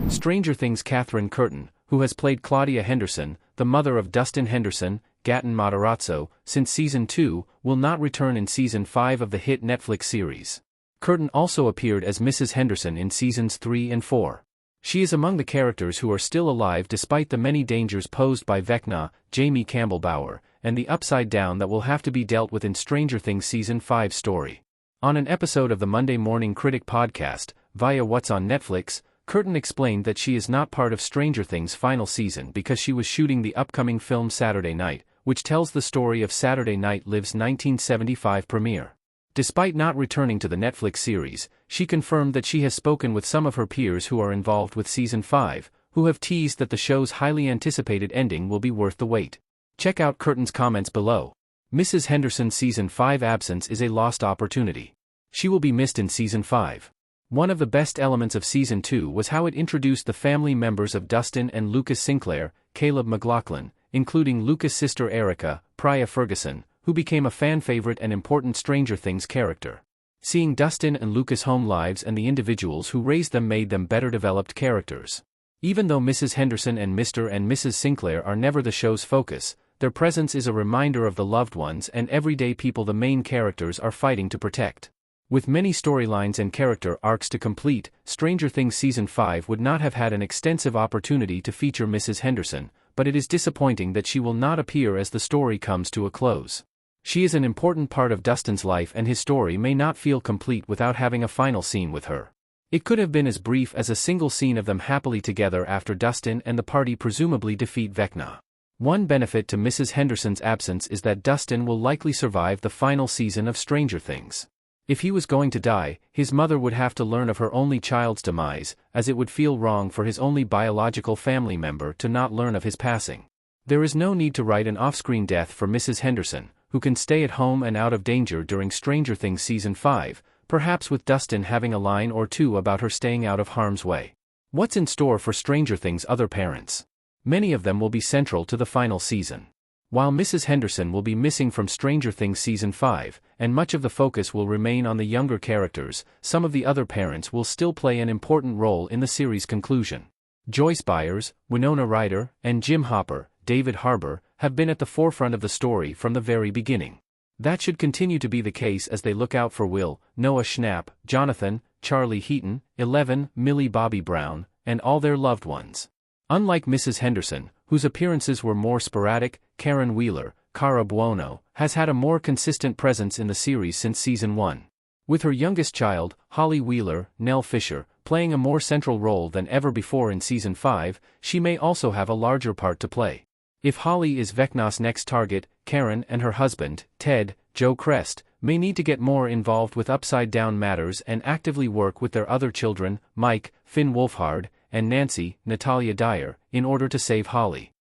Stranger Things Catherine Curtin, who has played Claudia Henderson, the mother of Dustin Henderson, Gaten Matarazzo, since Season 2, will not return in Season 5 of the hit Netflix series. Curtin also appeared as Mrs. Henderson in Seasons 3 and 4. She is among the characters who are still alive despite the many dangers posed by Vecna, Jamie Campbell Bower, and the Upside Down that will have to be dealt with in Stranger Things Season 5 story. On an episode of the Monday Morning Critic podcast, via What's on Netflix, Curtin explained that she is not part of Stranger Things' final season because she was shooting the upcoming film Saturday Night, which tells the story of Saturday Night Live's 1975 premiere. Despite not returning to the Netflix series, she confirmed that she has spoken with some of her peers who are involved with Season 5, who have teased that the show's highly anticipated ending will be worth the wait. Check out Curtin's comments below. Mrs. Henderson's Season 5 absence is a lost opportunity. She will be missed in Season 5. One of the best elements of Season 2 was how it introduced the family members of Dustin and Lucas Sinclair, Caleb McLaughlin, including Lucas' sister Erica, Priya Ferguson, who became a fan favorite and important Stranger Things character. Seeing Dustin and Lucas' home lives and the individuals who raised them made them better developed characters. Even though Mrs. Henderson and Mr. and Mrs. Sinclair are never the show's focus, their presence is a reminder of the loved ones and everyday people the main characters are fighting to protect. With many storylines and character arcs to complete, Stranger Things Season 5 would not have had an extensive opportunity to feature Mrs. Henderson, but it is disappointing that she will not appear as the story comes to a close. She is an important part of Dustin's life and his story may not feel complete without having a final scene with her. It could have been as brief as a single scene of them happily together after Dustin and the party presumably defeat Vecna. One benefit to Mrs. Henderson's absence is that Dustin will likely survive the final season of Stranger Things. If he was going to die, his mother would have to learn of her only child's demise, as it would feel wrong for his only biological family member to not learn of his passing. There is no need to write an off-screen death for Mrs. Henderson, who can stay at home and out of danger during Stranger Things Season 5, perhaps with Dustin having a line or two about her staying out of harm's way. What's in store for Stranger Things' other parents? Many of them will be central to the final season. While Mrs. Henderson will be missing from Stranger Things Season 5, and much of the focus will remain on the younger characters, some of the other parents will still play an important role in the series' conclusion. Joyce Byers, Winona Ryder, and Jim Hopper, David Harbour, have been at the forefront of the story from the very beginning. That should continue to be the case as they look out for Will, Noah Schnapp, Jonathan, Charlie Heaton, Eleven, Millie Bobby Brown, and all their loved ones. Unlike Mrs. Henderson, whose appearances were more sporadic, Karen Wheeler, Cara Buono, has had a more consistent presence in the series since Season 1. With her youngest child, Holly Wheeler, Nell Fisher, playing a more central role than ever before in Season 5, she may also have a larger part to play. If Holly is Vecna's next target, Karen and her husband, Ted, Joe Crest, may need to get more involved with upside-down matters and actively work with their other children, Mike, Finn Wolfhard, and Nancy, Natalia Dyer, in order to save Holly.